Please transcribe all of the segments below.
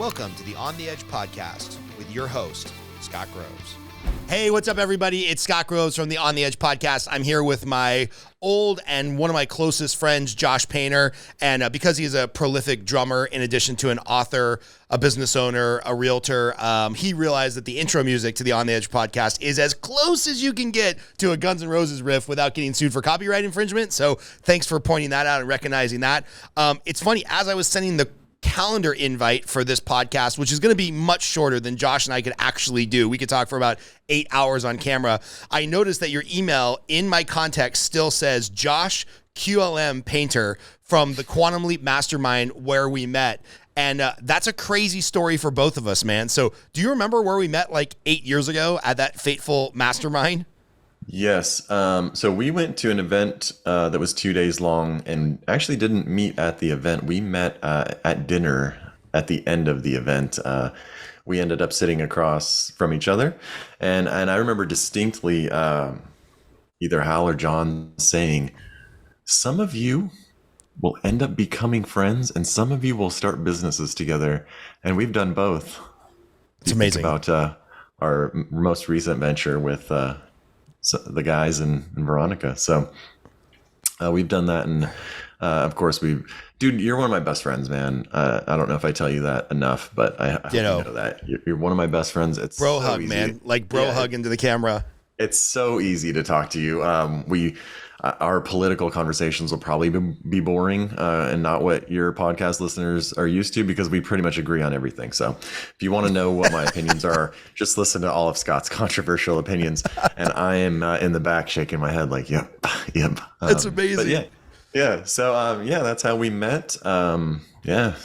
Welcome to the On the Edge podcast with your host, Scott Groves. Hey, what's up, everybody? It's Scott Groves from the On the Edge podcast. I'm here with my old and one of my closest friends, Josh Painter. And because he's a prolific drummer, in addition to an author, a business owner, a realtor, he realized that the intro music to the On the Edge podcast is as close as you can get to a Guns N' Roses riff without getting sued for copyright infringement. So thanks for pointing that out and recognizing that. It's funny, as I was sending the calendar invite for this podcast, which is going to be much shorter than Josh and I could actually do. We could talk for about 8 hours on camera. I noticed that your email in my context still says Josh QLM Painter from the Quantum Leap Mastermind where we met. And that's a crazy story for both of us, man. So do you remember where we met like 8 years ago at that fateful mastermind? Yes. So we went to an event that was 2 days long and actually didn't meet at the event. We met at dinner at the end of the event. We ended up sitting across from each other. And I remember distinctly either Hal or John saying, some of you will end up becoming friends and some of you will start businesses together. And we've done both. It's amazing. About our most recent venture with so the guys and Veronica. So we've done that. And of course, dude, you're one of my best friends, man. I don't know if I tell you that enough, but I hope you know that. You're one of my best friends. It's bro so hug, easy. man. Like bro hug into the camera. It's so easy to talk to you. Our political conversations will probably be boring and not what your podcast listeners are used to because we pretty much agree on everything. So if you want to know what my opinions are, just listen to all of Scott's controversial opinions. And I am in the back shaking my head like, yep. That's amazing. But yeah. So that's how we met. Yeah,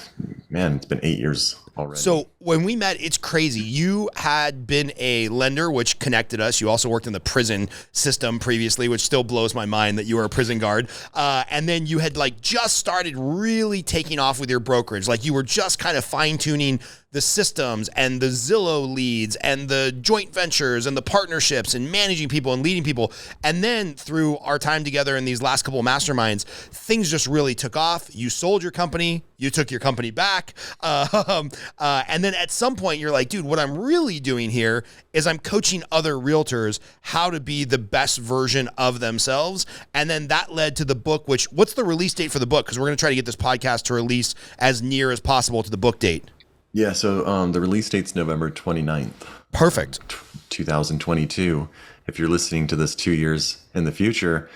man, it's been 8 years already. So when we met, it's crazy. You had been a lender, which connected us. You also worked in the prison system previously, which still blows my mind that you were a prison guard. And then you had like just started really taking off with your brokerage. Like you were just kind of fine tuning the systems and the Zillow leads and the joint ventures and the partnerships and managing people and leading people. And then through our time together in these last couple of masterminds, things just really took off. You sold your company. You took your company back. And then at some point you're like, dude, what I'm really doing here is I'm coaching other realtors how to be the best version of themselves. And then that led to the book, which what's the release date for the book? Because we're going to try to get this podcast to release as near as possible to the book date. Yeah. So the release date's November 29th. Perfect. 2022. If you're listening to this 2 years in the future,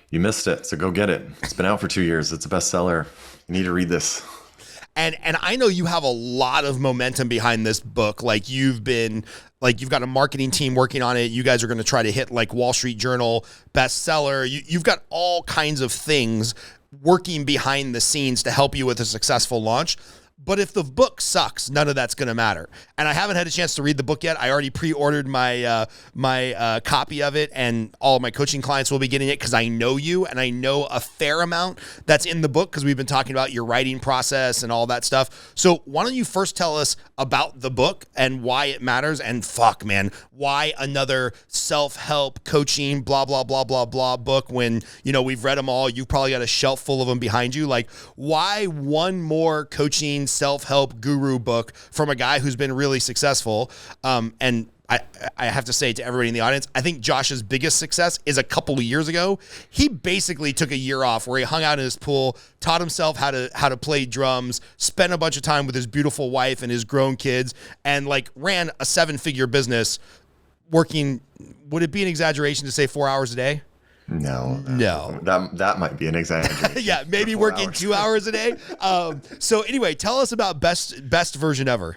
you missed it. So go get it. It's been out for 2 years. It's a bestseller. You need to read this. And I know you have a lot of momentum behind this book. Like you've got a marketing team working on it. You guys are going to try to hit like Wall Street Journal bestseller. You've got all kinds of things working behind the scenes to help you with a successful launch. But if the book sucks, none of that's going to matter. And I haven't had a chance to read the book yet. I already pre-ordered my copy of it, and all of my coaching clients will be getting it because I know you and I know a fair amount that's in the book because we've been talking about your writing process and all that stuff. So why don't you first tell us about the book and why it matters? And fuck, man, why another self-help coaching blah, blah, blah, blah, blah book when, we've read them all. You've probably got a shelf full of them behind you. Like, why one more coaching self-help guru book from a guy who's been really successful? And I have to say to everybody in the audience, I think Josh's biggest success is a couple of years ago. He basically took a year off where he hung out in his pool, taught himself how to play drums, spent a bunch of time with his beautiful wife and his grown kids, and like ran a 7-figure business working. Would it be an exaggeration to say 4 hours a day? No. That might be an exaggeration. Yeah, maybe working 2 hours a day. So anyway, tell us about best version ever.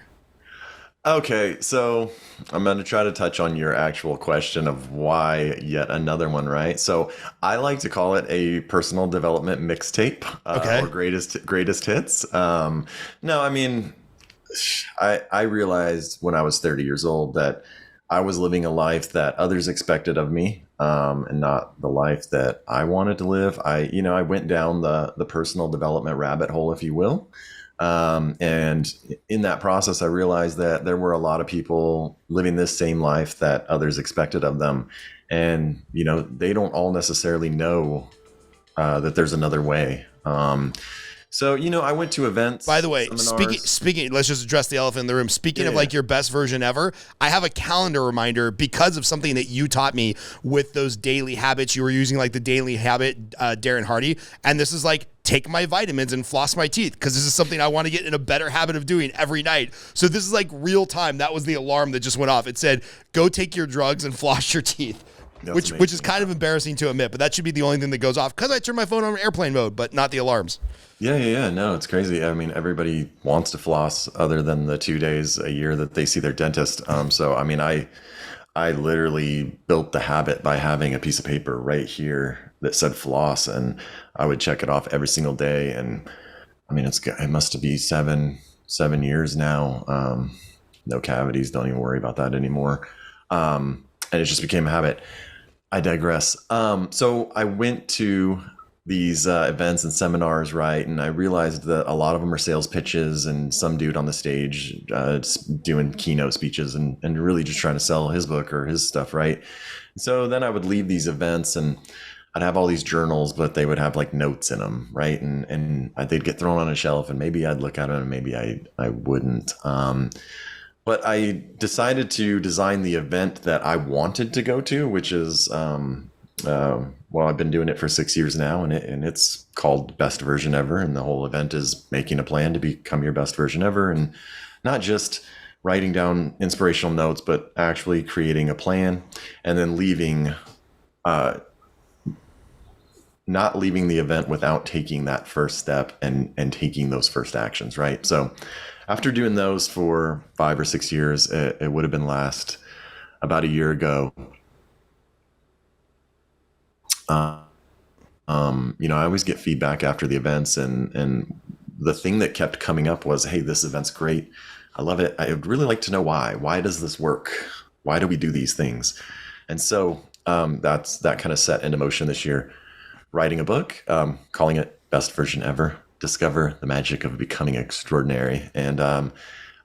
Okay, so I'm going to try to touch on your actual question of why yet another one, right? So I like to call it a personal development mixtape or greatest hits. No, I mean, I realized when I was 30 years old that I was living a life that others expected of me, and not the life that I wanted to live. I went down the personal development rabbit hole, if you will. And in that process, I realized that there were a lot of people living this same life that others expected of them. And, they don't all necessarily know that there's another way. So, I went to events, By the way, seminars. speaking, let's just address the elephant in the room. Speaking of Yeah. like your best version ever, I have a calendar reminder because of something that you taught me with those daily habits. You were using like the daily habit, Darren Hardy. And this is like, take my vitamins and floss my teeth because this is something I want to get in a better habit of doing every night. So this is like real time. That was the alarm that just went off. It said, go take your drugs and floss your teeth. Which is kind of embarrassing to admit, but that should be the only thing that goes off because I turn my phone on airplane mode, but not the alarms. Yeah. No, it's crazy. I mean, everybody wants to floss other than the 2 days a year that they see their dentist. So, I mean, I literally built the habit by having a piece of paper right here that said floss, and I would check it off every single day. And I mean, it must be 7 years now. No cavities. Don't even worry about that anymore. And it just became a habit. I digress. So I went to these events and seminars, right? And I realized that a lot of them are sales pitches and some dude on the stage doing keynote speeches and really just trying to sell his book or his stuff, right? So then I would leave these events and I'd have all these journals, but they would have like notes in them, right? And they'd get thrown on a shelf and maybe I'd look at them and maybe I wouldn't. But I decided to design the event that I wanted to go to, which is, well, I've been doing it for 6 years now, and it's called Best Version Ever. And the whole event is making a plan to become your best version ever, and not just writing down inspirational notes, but actually creating a plan and then not leaving the event without taking that first step and taking those first actions, right? So after doing those for 5 or 6 years, it would have been about a year ago. I always get feedback after the events, and the thing that kept coming up was, hey, this event's great. I love it. I would really like to know why. Why does this work? Why do we do these things? And so that kind of set into motion this year. Writing a book, calling it Best Version Ever. Discover the magic of becoming extraordinary. And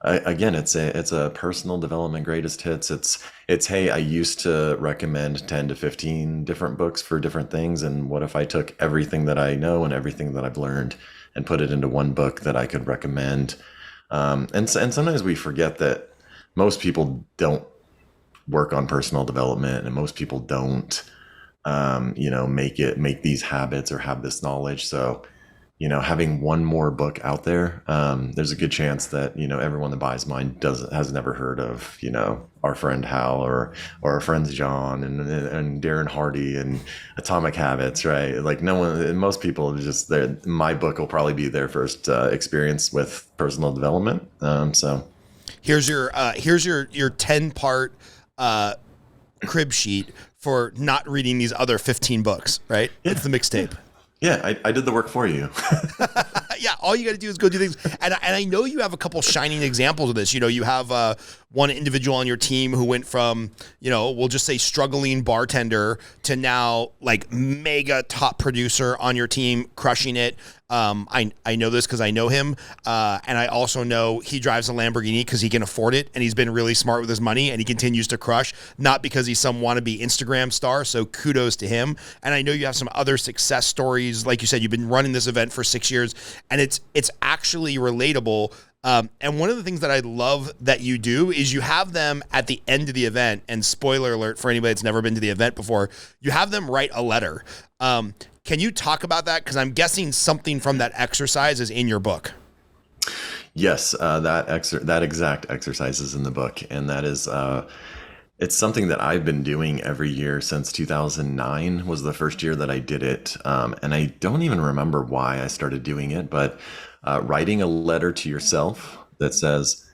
again, it's a personal development greatest hits. It's hey, I used to recommend 10 to 15 different books for different things, and what if I took everything that I know and everything that I've learned and put it into one book that I could recommend? And sometimes we forget that most people don't work on personal development, and most people don't make these habits or have this knowledge. So having one more book out there, there's a good chance that, everyone that buys mine has never heard of, our friend Hal or our friends John and Darren Hardy and Atomic Habits, right? Like most people just my book will probably be their first experience with personal development. So here's your 10-part crib sheet for not reading these other 15 books, right? Yeah. It's the mixtape. Yeah, I did the work for you. Yeah, all you got to do is go do things. And I know you have a couple shining examples of this. You have one individual on your team who went from, we'll just say struggling bartender to now like mega top producer on your team, crushing it. I know this because I know him. And I also know he drives a Lamborghini because he can afford it. And he's been really smart with his money and he continues to crush, not because he's some wannabe Instagram star. So kudos to him. And I know you have some other success stories. Like you said, you've been running this event for 6 years and it's actually relatable. And one of the things that I love that you do is you have them at the end of the event, and spoiler alert for anybody that's never been to the event before, you have them write a letter. Can you talk about that? Because I'm guessing something from that exercise is in your book. Yes, that exact exercise is in the book, and that is it's something that I've been doing every year since 2009 was the first year that I did it, and I don't even remember why I started doing it, but writing a letter to yourself that says,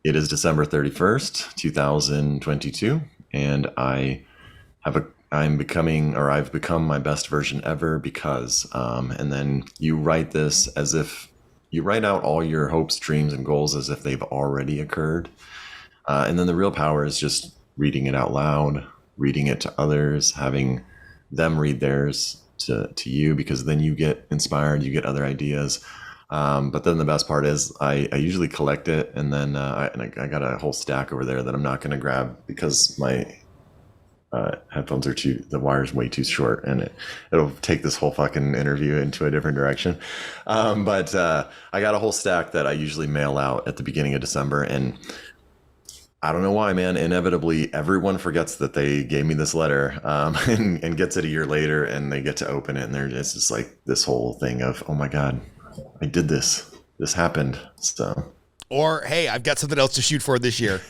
it is December 31st, 2022, and I've become my best version ever because, and then you write this as if you write out all your hopes, dreams, and goals as if they've already occurred. And then the real power is just reading it out loud, reading it to others, having them read theirs to you, because then you get inspired, you get other ideas. But then the best part is I usually collect it, and then I got a whole stack over there that I'm not going to grab because my headphones are the wire's way too short, and it'll take this whole fucking interview into a different direction. But I got a whole stack that I usually mail out at the beginning of December, and I don't know why, man. Inevitably, everyone forgets that they gave me this letter, and gets it a year later, and they get to open it, and it's just like this whole thing of, oh my God, I did this. This happened. So. Or, hey, I've got something else to shoot for this year.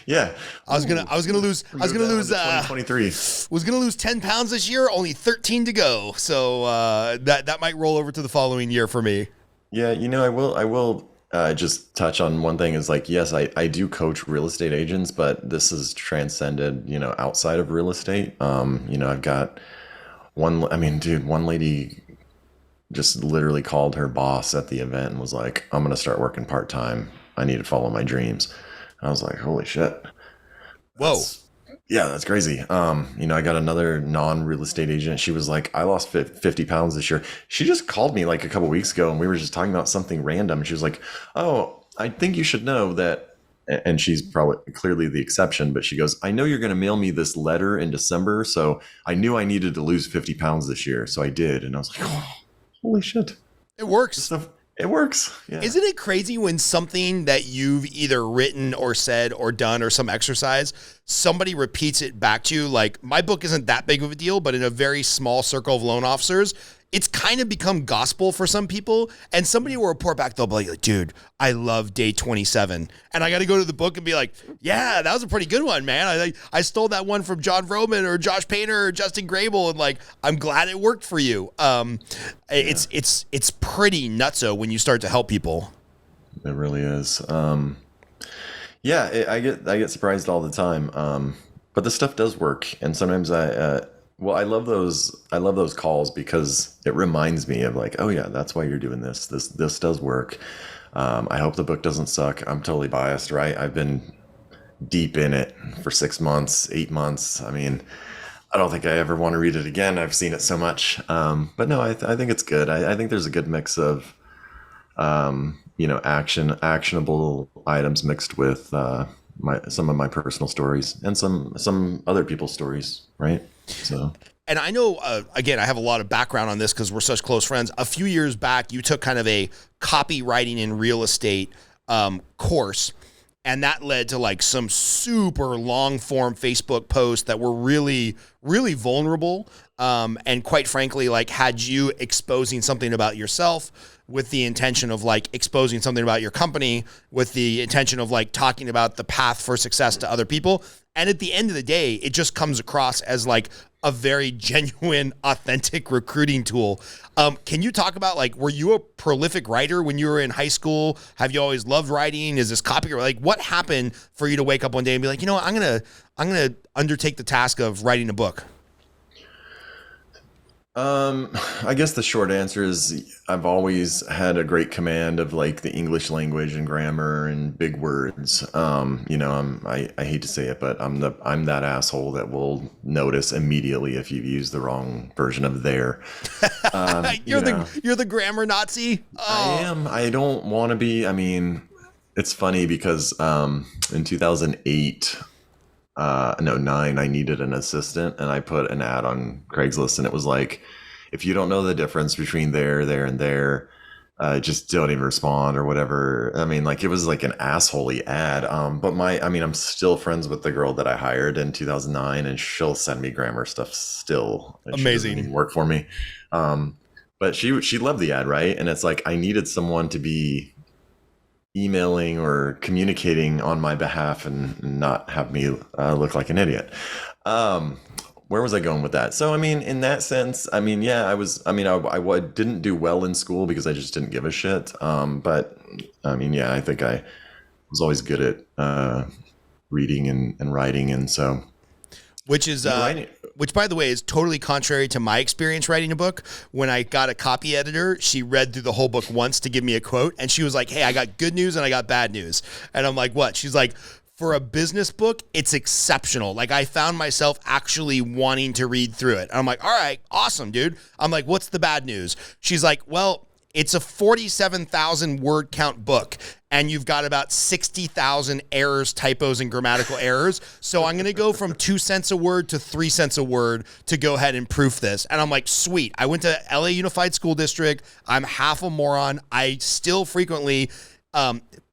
Yeah. I was gonna lose 2023. Was gonna lose 10 pounds this year, only 13 to go. So that might roll over to the following year for me. Yeah, I will just touch on one thing is like, yes, I do coach real estate agents, but this has transcended, outside of real estate. I've got one lady just literally called her boss at the event and was like, I'm going to start working part-time. I need to follow my dreams. I was like, holy shit. Whoa. That's crazy. I got another non-real estate agent. She was like, I lost 50 pounds this year. She just called me like a couple weeks ago, and we were just talking about something random. She was like, oh, I think you should know that. And she's probably clearly the exception, but she goes, I know you're going to mail me this letter in December. So I knew I needed to lose 50 pounds this year. So I did. And I was like, oh, holy shit. It works. It works. Yeah. Isn't it crazy when something that you've either written or said or done or some exercise, somebody repeats it back to you? Like, my book isn't that big of a deal, but in a very small circle of loan officers, it's kind of become gospel for some people. And somebody will report back, they'll be like, dude, I love day 27. And I got to go to the book and be like, yeah, that was a pretty good one, man. I stole that one from John Vroman or Josh Painter or Justin Grable. And like, I'm glad it worked for you. It's pretty nutso when you start to help people. It really is. I get surprised all the time. But the stuff does work. And sometimes I love those calls because it reminds me of like, oh yeah, that's why you're doing this. This does work. I hope the book doesn't suck. I'm totally biased, right? I've been deep in it for 6 months, 8 months. I mean, I don't think I ever want to read it again. I've seen it so much. But no, I think it's good. I think there's a good mix of, actionable items mixed with some of my personal stories and some other people's stories, right? So. And I know, again, I have a lot of background on this because we're such close friends. A few years back, you took kind of a copywriting in real estate course, and that led to like some super long form Facebook posts that were really, really vulnerable. And quite frankly, like had you exposing something about yourself with the intention of like exposing something about your company with the intention of like talking about the path for success to other people. And at the end of the day, it just comes across as like a very genuine, authentic recruiting tool. Can you talk about like, were you a prolific writer when you were in high school? Have you always loved writing? Is this copy? Like what happened for you to wake up one day and be like, I'm going to undertake the task of writing a book? I guess the short answer is I've always had a great command of like the English language and grammar and big words. I hate to say it, but I'm that asshole that will notice immediately if you've used the wrong version of there. You're the grammar Nazi. Oh. I am. I don't want to be. I mean, it's funny because in 2008. 9, I needed an assistant, and I put an ad on Craigslist, and it was like, if you don't know the difference between there, and there, just don't even respond or whatever. I mean, like it was like an assholey ad. But I'm still friends with the girl that I hired in 2009, and she'll send me grammar stuff still. Amazing. She doesn't even work for me. But she loved the ad, right? And it's like I needed someone to be emailing or communicating on my behalf and not have me look like an idiot. Where was I going with that? So, I mean, in that sense, I didn't do well in school because I just didn't give a shit. But I mean, yeah, I think I was always good at reading and writing. And so. Which is, which by the way, is totally contrary to my experience writing a book. When I got a copy editor, she read through the whole book once to give me a quote. And she was like, hey, I got good news and I got bad news. And I'm like, what? She's like, for a business book, it's exceptional. Like I found myself actually wanting to read through it. And I'm like, all right, awesome, dude. I'm like, what's the bad news? She's like, well, It's a 47,000 word count book, and you've got about 60,000 errors, typos, and grammatical errors. So I'm going to go from 2 cents a word to 3 cents a word to go ahead and proof this. And I'm like, sweet. I went to LA Unified School District. I'm half a moron. I still frequently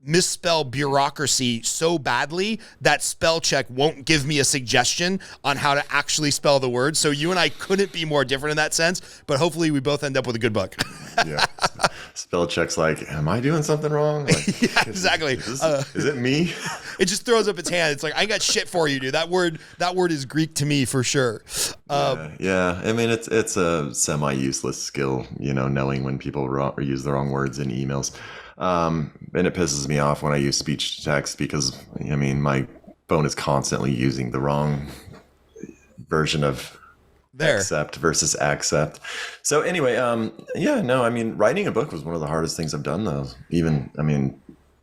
misspell bureaucracy so badly that spell check won't give me a suggestion on how to actually spell the word. So you and I couldn't be more different in that sense, but hopefully we both end up with a good book. Yeah. Spell check's like, am I doing something wrong? Like, yeah, exactly. Is it me? It just throws up its hand. It's like, I got shit for you, dude. That word is Greek to me for sure. Yeah. I mean, it's a semi-useless skill, knowing when people use the wrong words in emails. And it pisses me off when I use speech to text because, my phone is constantly using the wrong version of accept versus accept. So anyway, writing a book was one of the hardest things I've done, though.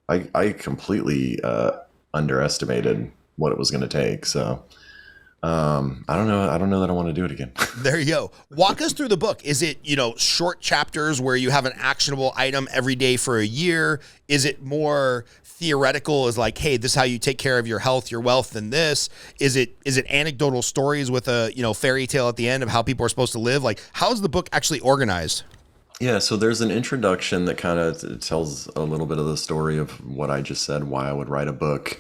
I completely underestimated what it was going to take. So I don't know that I want to do it again. There you go. Walk us through the book. Is it, short chapters where you have an actionable item every day for a year? Is it more theoretical, is like, hey, this is how you take care of your health, your wealth, and this? Is it anecdotal stories with a, fairy tale at the end of how people are supposed to live? Like, how's the book actually organized? Yeah, so there's an introduction that kind of tells a little bit of the story of what I just said, why I would write a book.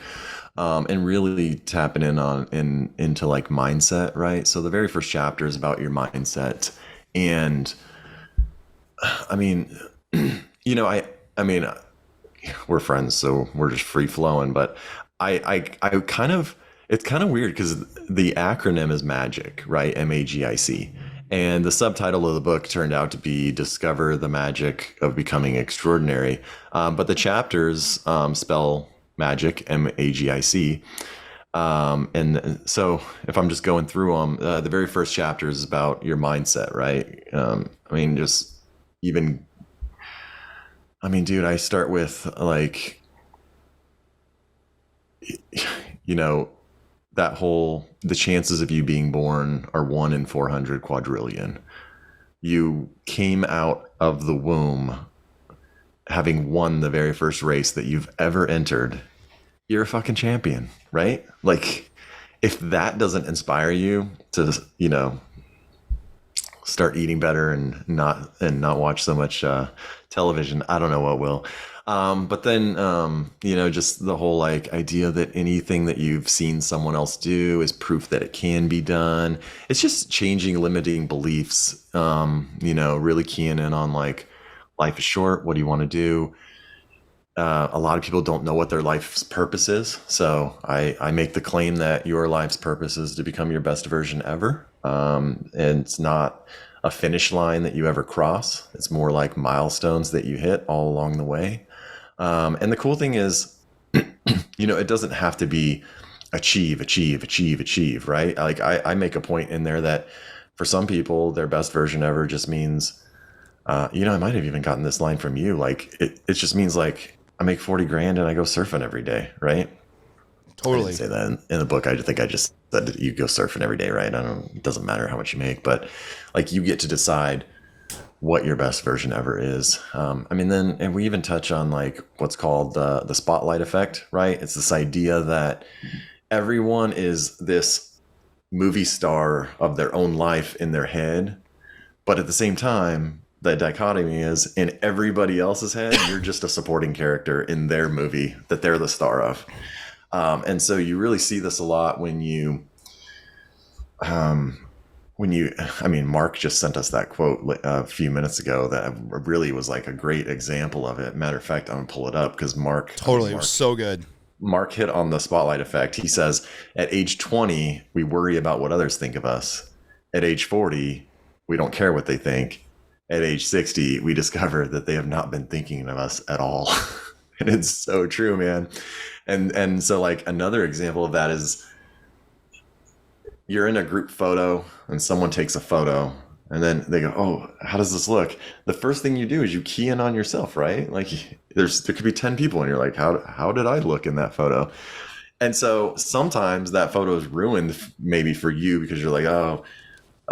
And really tapping into like mindset, right? So the very first chapter is about your mindset, and we're friends, so we're just free flowing. But it's kind of weird because the acronym is MAGIC, right? M.A.G.I.C. And the subtitle of the book turned out to be "Discover the Magic of Becoming Extraordinary," but the chapters spell Magic, M-A-G-I-C. And so if I'm just going through them, the very first chapter is about your mindset, right? Dude, I start with like, the chances of you being born are 1 in 400 quadrillion. You came out of the womb having won the very first race that you've ever entered. You're a fucking champion, right? Like, if that doesn't inspire you to, start eating better and not watch so much television, I don't know what will. But then, just the whole like idea that anything that you've seen someone else do is proof that it can be done. It's just changing limiting beliefs, really keying in on like, life is short. What do you want to do? A lot of people don't know what their life's purpose is. So I make the claim that your life's purpose is to become your best version ever. And it's not a finish line that you ever cross. It's more like milestones that you hit all along the way. And the cool thing is, it doesn't have to be achieve, right? Like I make a point in there that for some people, their best version ever just means, I might have even gotten this line from you. Like it just means like I make 40 grand and I go surfing every day, right? Totally. I didn't say that in the book. I just said that you go surfing every day, right? It doesn't matter how much you make, but like you get to decide what your best version ever is. And we even touch on like what's called the spotlight effect, right? It's this idea that everyone is this movie star of their own life in their head, but at the same time, the dichotomy is in everybody else's head, you're just a supporting character in their movie that they're the star of. And so you really see this a lot when Mark just sent us that quote a few minutes ago that really was like a great example of it. Matter of fact, I'm gonna pull it up because Mark was so good. Mark hit on the spotlight effect. He says, at age 20, we worry about what others think of us. At age 40, we don't care what they think. At age 60, we discover that they have not been thinking of us at all. And it's so true, man. And so like another example of that is you're in a group photo and someone takes a photo and then they go, oh, how does this look? The first thing you do is you key in on yourself, right? Like there could be 10 people and you're like, how did I look in that photo? And so sometimes that photo is ruined maybe for you because you're like, oh,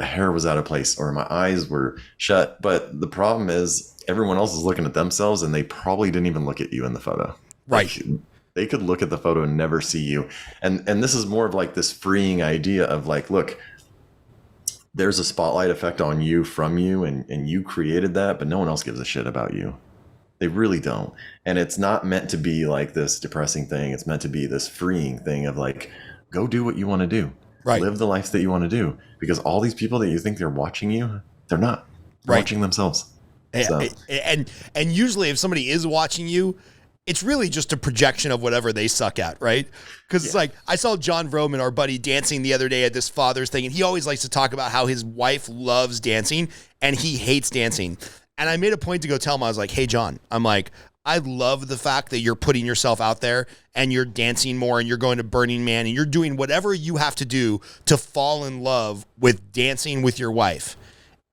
hair was out of place or my eyes were shut. But the problem is everyone else is looking at themselves and they probably didn't even look at you in the photo. Right. Like, they could look at the photo and never see you. And this is more of like this freeing idea of like, look, there's a spotlight effect on you from you, and you created that, but no one else gives a shit about you. They really don't. And it's not meant to be like this depressing thing. It's meant to be this freeing thing of like, go do what you want to do. Right. Live the life that you want to do. Because all these people that you think they're watching you, they're not. They're Right. watching themselves. So. And usually if somebody is watching you, it's really just a projection of whatever they suck at, right? Because it's like, I saw John Vroman, our buddy, dancing the other day at this Father's thing, and he always likes to talk about how his wife loves dancing and he hates dancing. And I made a point to go tell him, I was like, hey, John, I'm like, I love the fact that you're putting yourself out there and you're dancing more and you're going to Burning Man and you're doing whatever you have to do to fall in love with dancing with your wife.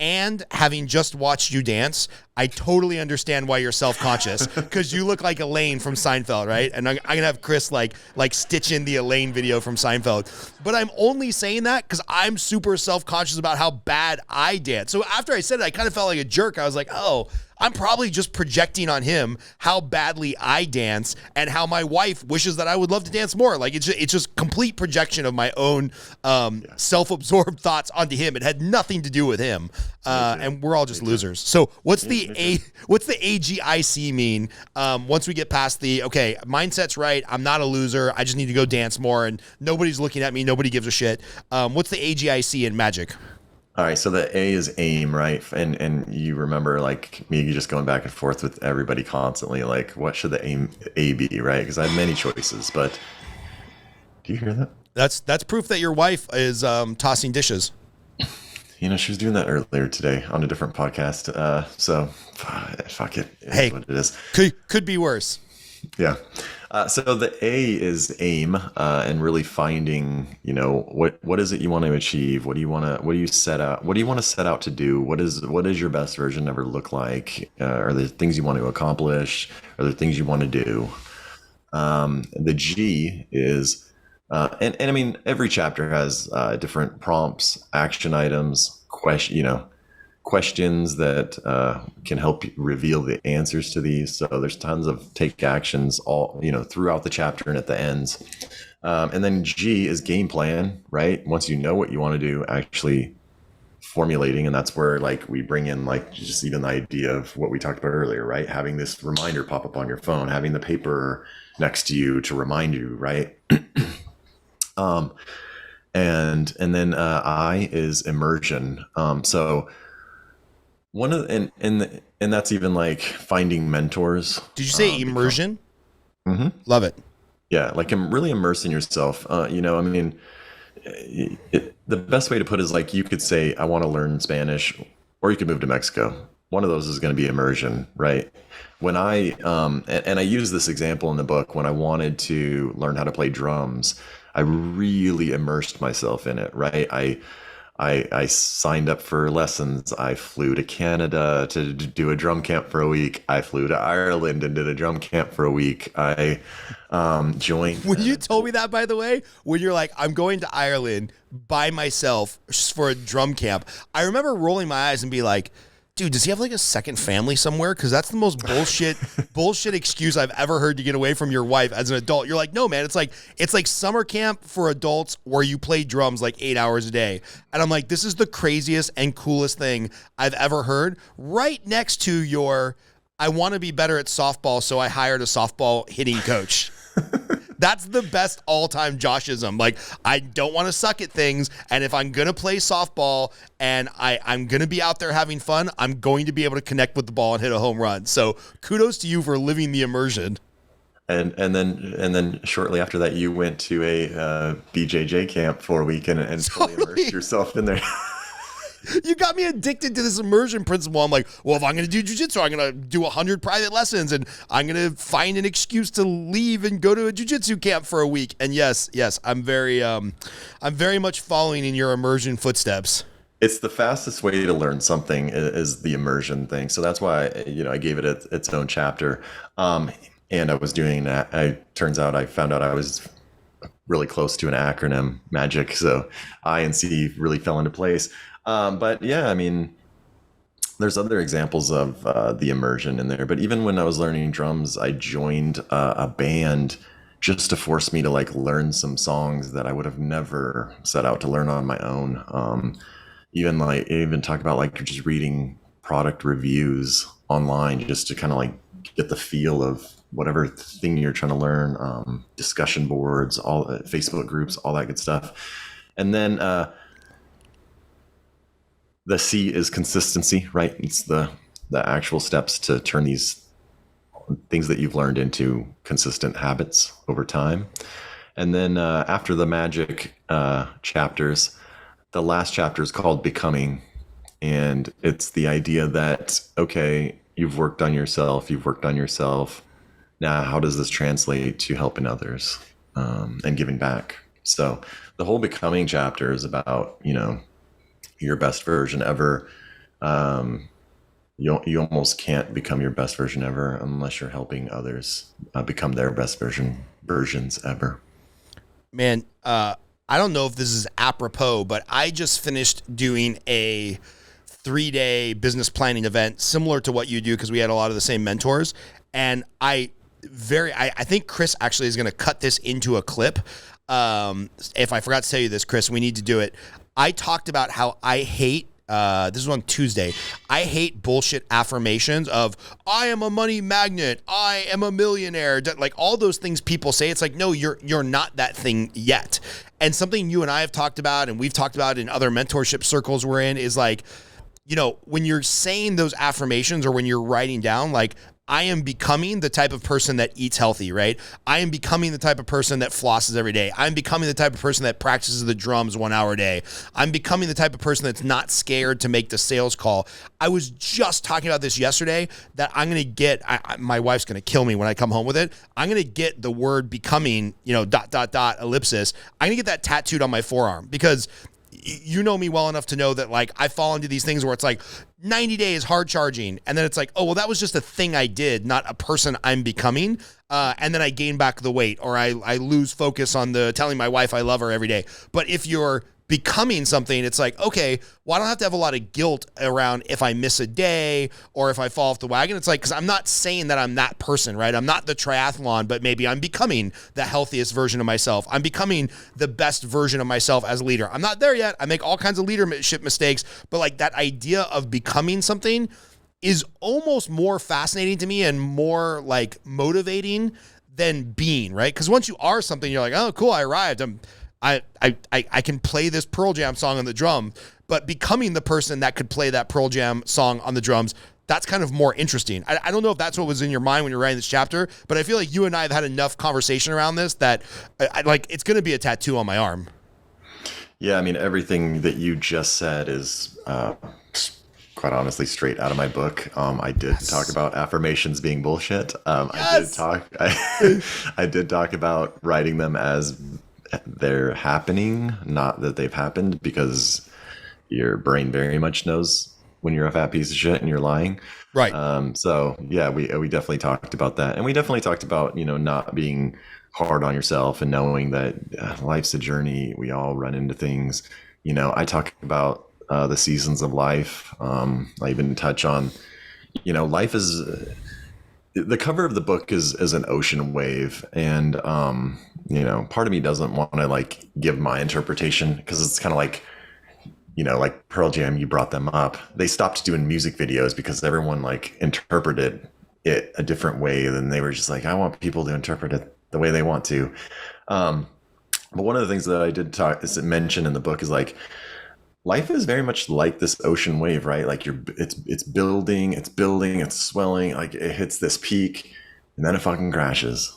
And having just watched you dance, I totally understand why you're self-conscious, because you look like Elaine from Seinfeld, right? And I'm gonna have Chris like stitch in the Elaine video from Seinfeld. But I'm only saying that because I'm super self-conscious about how bad I dance. So after I said it, I kind of felt like a jerk. I was like, oh, I'm probably just projecting on him how badly I dance and how my wife wishes that I would love to dance more. Like it's just complete projection of my own self-absorbed thoughts onto him. It had nothing to do with him, and we're all just losers. So what's the A.G.I.C mean? Once we get past the okay, mindset's right. I'm not a loser. I just need to go dance more, and nobody's looking at me. Nobody gives a shit. What's the A.G.I.C in magic? All right, so the A is aim, right? And you remember like me just going back and forth with everybody constantly, like what should the aim A be, right? Because I have many choices, but do you hear that? That's proof that your wife is tossing dishes. You know, she was doing that earlier today on a different podcast. So fuck it. It Hey, is what it is. Could be worse. Yeah. So the A is aim, and really finding, you know, what is it you want to achieve? What do you want to set out to do? What is your best version ever look like? Are there things you want to accomplish? Are there things you want to do? The G is, and I mean, every chapter has different prompts, action items, questions that can help reveal the answers to these. So there's tons of take actions all, throughout the chapter and at the ends. And then G is game plan, right? Once you know what you want to do, actually formulating. And that's where like we bring in like just even the idea of what we talked about earlier, right? Having this reminder pop up on your phone, having the paper next to you to remind you, right? And then I is immersion. So one of and that's even like finding mentors. Did you say immersion? Mm-hmm. Love it. Yeah, like really immersing yourself. I mean, the best way to put it is like you could say, I want to learn Spanish, or you could move to Mexico. One of those is going to be immersion, right? When I and I use this example in the book, when I wanted to learn how to play drums, I really immersed myself in it, right? I signed up for lessons. I flew to Canada to do a drum camp for a week. I flew to Ireland and did a drum camp for a week. I joined. When you told me that, by the way, when you're like, I'm going to Ireland by myself for a drum camp, I remember rolling my eyes and be like, dude, does he have like a second family somewhere? Because that's the most bullshit excuse I've ever heard to get away from your wife as an adult. You're like, no, man, it's like summer camp for adults where you play drums like 8 hours a day. And I'm like, this is the craziest and coolest thing I've ever heard. Right next to your, I want to be better at softball, so I hired a softball hitting coach. That's the best all-time Joshism. Like, I don't want to suck at things, and if I'm going to play softball and I'm going to be out there having fun, I'm going to be able to connect with the ball and hit a home run. So kudos to you for living the immersion. And then shortly after that, you went to a BJJ camp for a week and fully immersed yourself in there. You got me addicted to this immersion principle. I'm like, well, if I'm going to do jiu-jitsu, I'm going to do 100 private lessons, and I'm going to find an excuse to leave and go to a jiu-jitsu camp for a week. And yes, I'm very much following in your immersion footsteps. It's the fastest way to learn something is the immersion thing. So that's why I gave it its own chapter. And I was doing that. I found out I was really close to an acronym, M.A.G.I.C. So I and C really fell into place. But yeah, I mean, there's other examples of the immersion in there. But even when I was learning drums, I joined a band just to force me to like learn some songs that I would have never set out to learn on my own. Even talk about like just reading product reviews online just to kind of like get the feel of whatever thing you're trying to learn. Discussion boards, all Facebook groups, all that good stuff. And then the C is consistency, right? It's the actual steps to turn these things that you've learned into consistent habits over time. And then after the magic chapters, the last chapter is called Becoming. And it's the idea that, okay, you've worked on yourself. Now, how does this translate to helping others and giving back? So the whole Becoming chapter is about, your best version ever. You almost can't become your best version ever unless you're helping others become their best versions ever. Man, I don't know if this is apropos, but I just finished doing a 3-day business planning event similar to what you do because we had a lot of the same mentors. And I think Chris actually is going to cut this into a clip. If I forgot to tell you this, Chris, we need to do it. I talked about how I hate, this was on Tuesday, I hate bullshit affirmations of, I am a money magnet, I am a millionaire, like all those things people say. It's like, no, you're not that thing yet. And something you and I have talked about, and we've talked about in other mentorship circles we're in, is like, when you're saying those affirmations or when you're writing down, like, I am becoming the type of person that eats healthy, right? I am becoming the type of person that flosses every day. I'm becoming the type of person that practices the drums 1 hour a day. I'm becoming the type of person that's not scared to make the sales call. I was just talking about this yesterday that I'm going to get, my wife's going to kill me when I come home with it. I'm going to get the word becoming, ellipsis. I'm going to get that tattooed on my forearm because you know me well enough to know that like I fall into these things where it's like 90 days hard charging. And then it's like, oh, well, that was just a thing I did, not a person I'm becoming. And then I gain back the weight or I lose focus on the telling my wife I love her every day. But if you're becoming something, it's like, okay, well, I don't have to have a lot of guilt around if I miss a day or if I fall off the wagon. It's like, because I'm not saying that I'm that person, right? I'm not the triathlon, but maybe I'm becoming the healthiest version of myself. I'm becoming the best version of myself as a leader. I'm not there yet. I make all kinds of leadership mistakes, but like that idea of becoming something is almost more fascinating to me and more like motivating than being, right? Because once you are something, you're like, oh, cool, I arrived. I can play this Pearl Jam song on the drum, but becoming the person that could play that Pearl Jam song on the drums, that's kind of more interesting. I don't know if that's what was in your mind when you're writing this chapter, but I feel like you and I have had enough conversation around this that it's going to be a tattoo on my arm. Yeah, I mean, everything that you just said is quite honestly straight out of my book. I did talk about affirmations being bullshit. I did talk about writing them as they're happening, not that they've happened, because your brain very much knows when you're a fat piece of shit and you're lying. Right. So yeah, we definitely talked about that. And we definitely talked about, not being hard on yourself and knowing that life's a journey. We all run into things. I talk about the seasons of life. I even touch on, life is, the cover of the book is an ocean wave. And, part of me doesn't want to like give my interpretation because it's kind of like, like Pearl Jam, you brought them up. They stopped doing music videos because everyone like interpreted it a different way. Than they were just like, I want people to interpret it the way they want to. But one of the things that I did mention in the book is like, life is very much like this ocean wave, right? Like it's building, it's swelling, like it hits this peak and then it fucking crashes.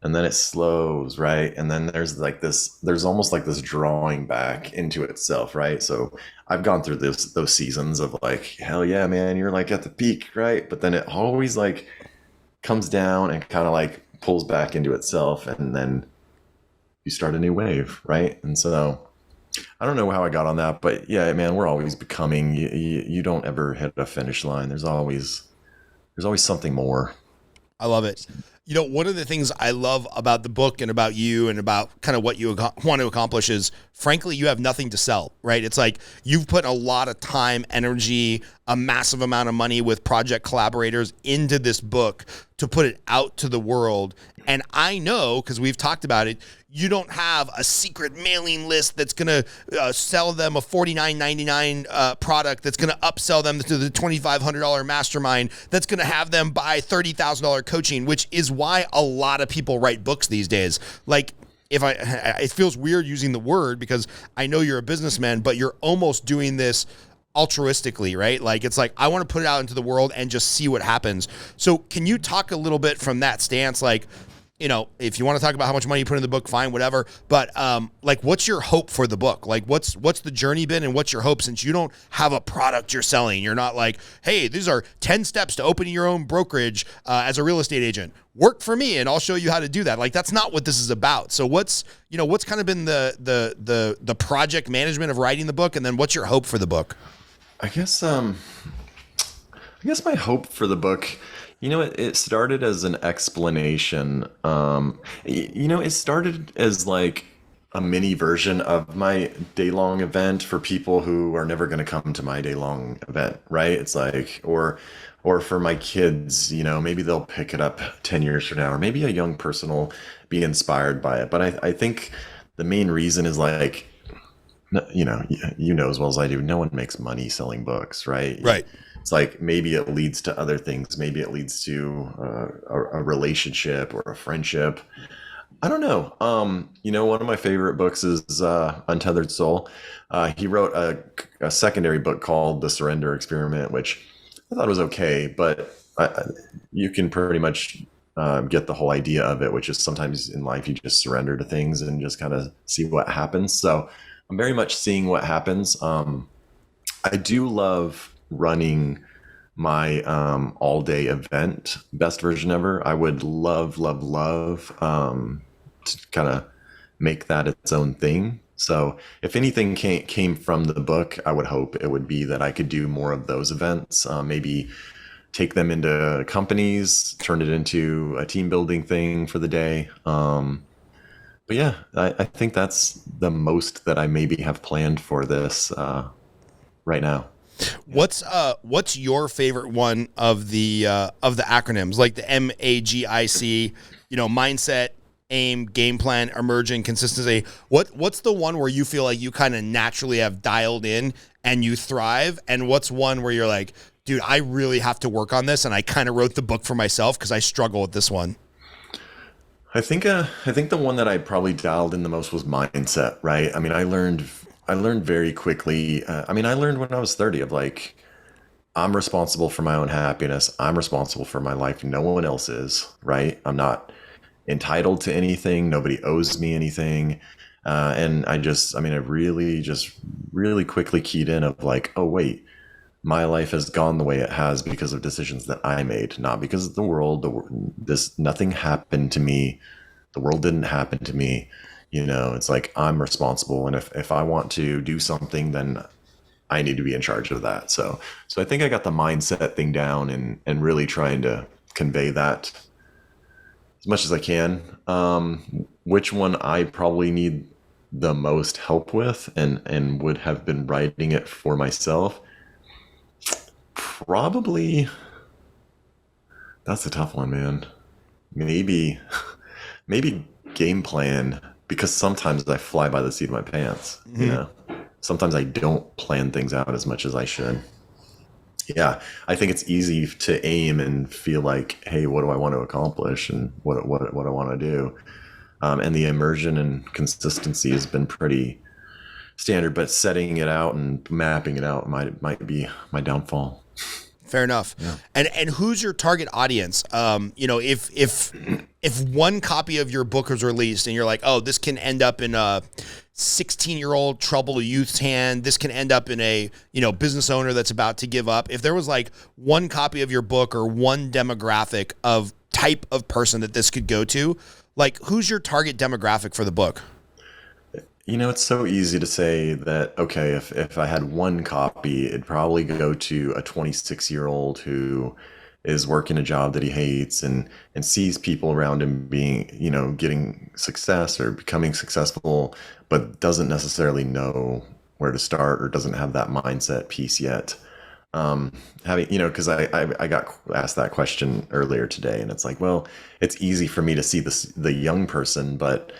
And then it slows, right? And then there's almost like this drawing back into itself, right? So I've gone through those seasons of like, hell yeah, man, you're like at the peak, right? But then it always like comes down and kind of like pulls back into itself, and then you start a new wave, right? And so I don't know how I got on that, but yeah, man, we're always becoming. You don't ever hit a finish line. There's always something more. I love it. One of the things I love about the book and about you and about kind of what you want to accomplish is, frankly, you have nothing to sell, right? It's like you've put a lot of time, energy, a massive amount of money with project collaborators into this book to put it out to the world. And I know, because we've talked about it, you don't have a secret mailing list that's going to sell them a $49.99 product that's going to upsell them to the $2,500 mastermind that's going to have them buy $30,000 coaching, which is why a lot of people write books these days. Like, it feels weird using the word because I know you're a businessman, but you're almost doing this altruistically, right? Like, it's like, I want to put it out into the world and just see what happens. So can you talk a little bit from that stance? Like, if you want to talk about how much money you put in the book, fine, whatever. But like, what's your hope for the book? Like, what's the journey been, and what's your hope, since you don't have a product you're selling? You're not like, hey, these are 10 steps to opening your own brokerage as a real estate agent. Work for me, and I'll show you how to do that. Like, that's not what this is about. So what's kind of been the project management of writing the book, and then what's your hope for the book? I guess my hope for the book, it started as an explanation. It started as like a mini version of my day-long event for people who are never going to come to my day-long event, right? It's like, or for my kids, maybe they'll pick it up 10 years from now, or maybe a young person will be inspired by it. But I think the main reason is like, as well as I do, no one makes money selling books, right? Right. It's like, maybe it leads to other things. Maybe it leads to a relationship or a friendship. I don't know. One of my favorite books is Untethered Soul. He wrote a secondary book called The Surrender Experiment, which I thought was okay, but you can pretty much get the whole idea of it, which is sometimes in life you just surrender to things and just kind of see what happens. So I'm very much seeing what happens. I do love running my all-day event, Best Version Ever. I would love to kind of make that its own thing. So if anything came from the book, I would hope it would be that I could do more of those events, maybe take them into companies, turn it into a team building thing for the day. But yeah, I think that's the most that I maybe have planned for this right now. What's your favorite one of the acronyms, like the M.A.G.I.C, mindset, aim, game plan, emerging, consistency? What's the one where you feel like you kind of naturally have dialed in and you thrive? And what's one where you're like, dude, I really have to work on this, and I kind of wrote the book for myself because I struggle with this one? I think the one that I probably dialed in the most was mindset, right? I mean, I learned very quickly. I learned when I was 30 of like, I'm responsible for my own happiness. I'm responsible for my life. No one else is, right? I'm not entitled to anything. Nobody owes me anything. And I really quickly keyed in of like, oh wait, my life has gone the way it has because of decisions that I made, not because of the world. Nothing happened to me. The world didn't happen to me. It's like, I'm responsible. And if I want to do something, then I need to be in charge of that. So I think I got the mindset thing down and really trying to convey that as much as I can. Which one I probably need the most help with and would have been writing it for myself. Probably, that's a tough one, man. Maybe game plan, because sometimes I fly by the seat of my pants. Mm-hmm. Sometimes I don't plan things out as much as I should. Yeah, I think it's easy to aim and feel like, hey, what do I want to accomplish and what I want to do. And the immersion and consistency has been pretty standard, but setting it out and mapping it out might be my downfall. Fair enough. Yeah. And who's your target audience? If one copy of your book is released and you're like, oh, this can end up in a 16-year-old troubled youth's hand. This can end up in a, business owner that's about to give up. If there was like one copy of your book or one demographic of type of person that this could go to, like, who's your target demographic for the book? It's so easy to say that, okay, if I had one copy, it'd probably go to a 26-year-old who is working a job that he hates and sees people around him being, getting success or becoming successful, but doesn't necessarily know where to start or doesn't have that mindset piece yet. Having, because I got asked that question earlier today, and it's like, well, it's easy for me to see the young person, but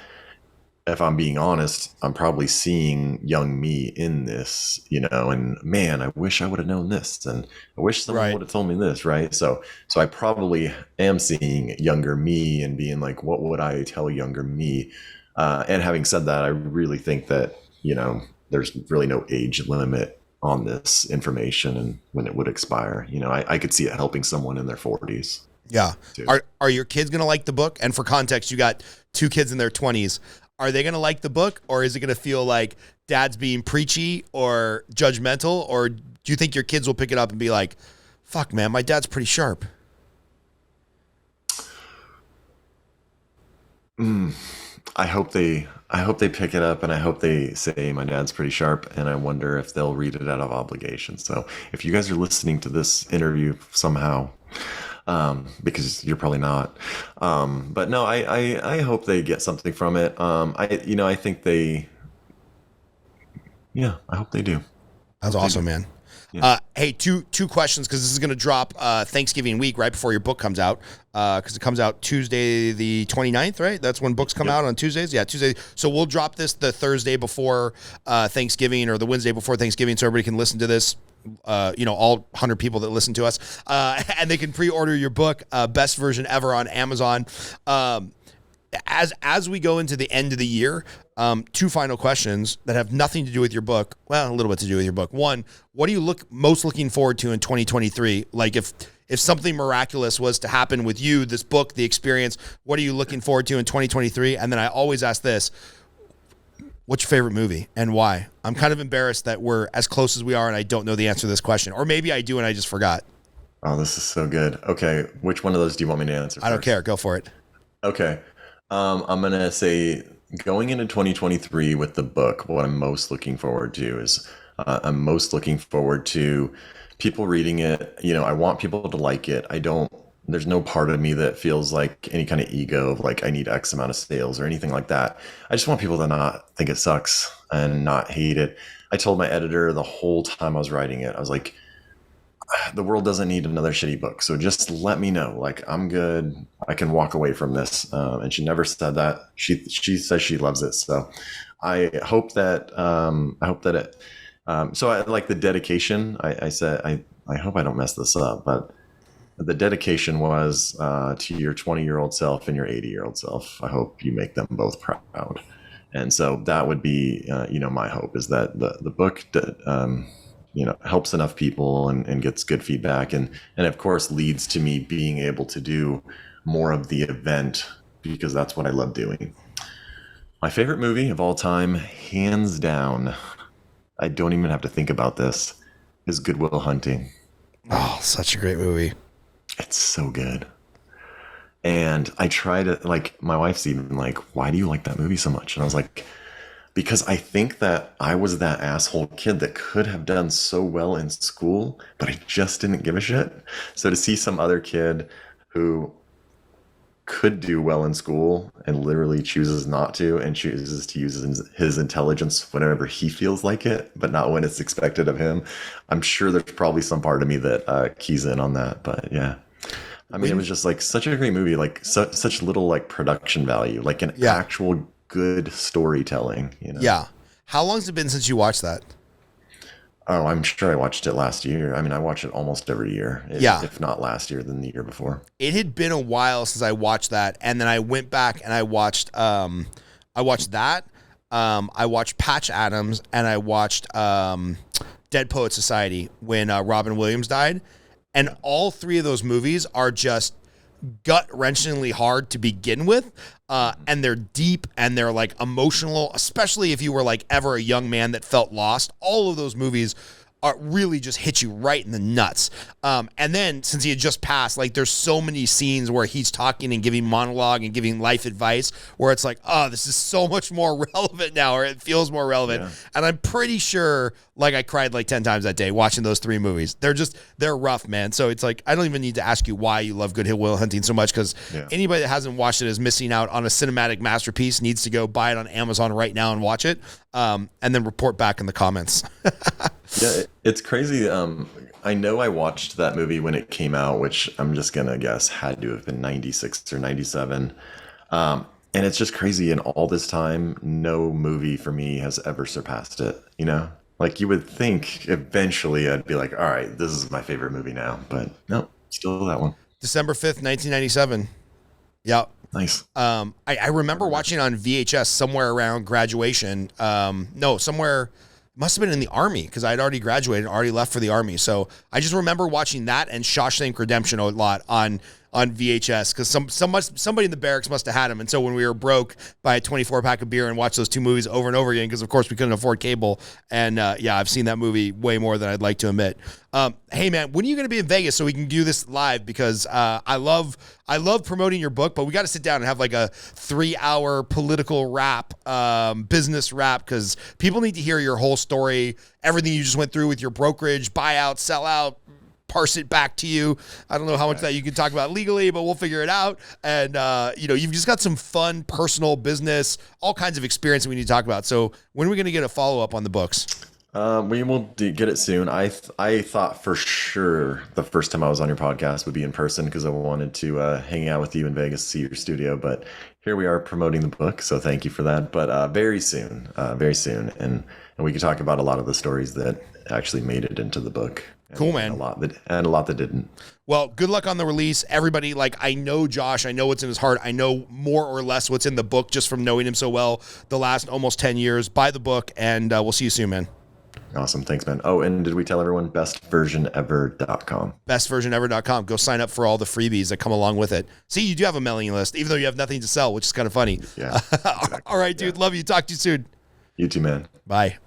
if I'm being honest, I'm probably seeing young me in this, and man, I wish I would have known this, and I wish someone would have told me this, right? So I probably am seeing younger me and being like, what would I tell younger me? And having said that, I really think that, there's really no age limit on this information and when it would expire. I could see it helping someone in their 40s. Yeah. Too. Are your kids going to like the book? And for context, you got 2 kids in their 20s. Are they going to like the book, or is it going to feel like dad's being preachy or judgmental? Or do you think your kids will pick it up and be like, fuck, man, my dad's pretty sharp? I hope they pick it up, and I hope they say my dad's pretty sharp, and I wonder if they'll read it out of obligation. So if you guys are listening to this interview somehow, because you're probably not, but no, I hope they get something from it. I think I hope they do. That's awesome, man. Yeah. Hey, two questions, because this is going to drop Thanksgiving week right before your book comes out, because it comes out Tuesday the 29th, right? That's when books come out, on Tuesdays? Yeah, Tuesday. So we'll drop this the Thursday before Thanksgiving, or the Wednesday before Thanksgiving, so everybody can listen to this, all 100 people that listen to us, and they can pre-order your book, Best Version Ever, on Amazon. As we go into the end of the year, 2 final questions that have nothing to do with your book. Well, a little bit to do with your book. One, what are you most looking forward to in 2023? Like if something miraculous was to happen with you, this book, the experience, what are you looking forward to in 2023? And then I always ask this, what's your favorite movie and why? I'm kind of embarrassed that we're as close as we are and I don't know the answer to this question. Or maybe I do and I just forgot. Oh, this is so good. Okay, which one of those do you want me to answer first? I don't care. Go for it. Okay. I'm going to say, going into 2023 with the book, what I'm most looking forward to is I'm most looking forward to people reading it. I want people to like it. There's no part of me that feels like any kind of ego of like, I need X amount of sales or anything like that. I just want people to not think it sucks and not hate it. I told my editor the whole time I was writing it, I was like, the world doesn't need another shitty book. So just let me know. Like, I'm good. I can walk away from this. And she never said that. She says she loves it. So I hope that, so I like the dedication. I said, I hope I don't mess this up, but the dedication was, to your 20-year-old self and your 80-year-old self. I hope you make them both proud. And so that would be, my hope is that the book, helps enough people and gets good feedback. And of course leads to me being able to do more of the event, because that's what I love doing. My favorite movie of all time, hands down, I don't even have to think about this, is Good Will Hunting. Oh, such a great movie. It's so good. And I try to, like, my wife's even like, why do you like that movie so much? And I was like, because I think that I was that asshole kid that could have done so well in school, but I just didn't give a shit. So to see some other kid who could do well in school and literally chooses not to, and chooses to use his intelligence whenever he feels like it, but not when it's expected of him, I'm sure there's probably some part of me that keys in on that. But yeah. I mean, it was just like such a great movie, like such little like production value, like an actual good storytelling, Yeah. How long's it been since you watched that? Oh, I'm sure I watched it last year. I mean, I watch it almost every year. If not last year, then the year before. It had been a while since I watched that, and then I went back and I watched that. I watched Patch Adams, and I watched Dead Poet Society when Robin Williams died. And all 3 of those movies are just gut-wrenchingly hard to begin with, and they're deep and they're like emotional, especially if you were like ever a young man that felt lost. All of those movies really just hit you right in the nuts. And then since he had just passed, like there's so many scenes where he's talking and giving monologue and giving life advice where it's like, oh, this is so much more relevant now, or it feels more relevant. Yeah. And I'm pretty sure like I cried like 10 times that day watching those 3 movies. They're rough, man. So it's like, I don't even need to ask you why you love Good Will Hunting so much, because anybody that hasn't watched it is missing out on a cinematic masterpiece, needs to go buy it on Amazon right now and watch it. And then report back in the comments. Yeah, it's crazy. I know I watched that movie when it came out, which I'm just going to guess had to have been 96 or 97. And it's just crazy. In all this time, no movie for me has ever surpassed it, you know? Like you would think eventually I'd be like, all right, this is my favorite movie now. But no, still that one. December 5th, 1997. Yep. Nice. I remember watching it on VHS somewhere around graduation. Somewhere, must have been in the Army, because I had already graduated and already left for the Army. So I just remember watching that and Shawshank Redemption a lot on VHS, because somebody in the barracks must have had them. And so when we were broke, buy a 24-pack of beer and watch those 2 movies over and over again, because of course we couldn't afford cable. And I've seen that movie way more than I'd like to admit. Hey man, when are you going to be in Vegas so we can do this live? Because I love promoting your book, but we got to sit down and have like a 3-hour political rap, business rap, because people need to hear your whole story, everything you just went through with your brokerage, buyout, sellout, parse it back to you. I don't know how much that you can talk about legally, but we'll figure it out. And, you've just got some fun, personal business, all kinds of experience that we need to talk about. So when are we going to get a follow-up on the books? We will get it soon. I thought for sure the first time I was on your podcast would be in person, because I wanted to hang out with you in Vegas, see your studio. But here we are promoting the book, so thank you for that. But very soon. And we can talk about a lot of the stories that actually made it into the book. Cool, man. A lot that didn't. Well, good luck on the release. Everybody, I know Josh. I know what's in his heart. I know more or less what's in the book just from knowing him so well the last almost 10 years. Buy the book, and we'll see you soon, man. Awesome. Thanks, man. Oh, and did we tell everyone bestversionever.com? Bestversionever.com. Go sign up for all the freebies that come along with it. See, you do have a mailing list, even though you have nothing to sell, which is kind of funny. Yeah. Exactly. All right, dude. Yeah. Love you. Talk to you soon. You too, man. Bye.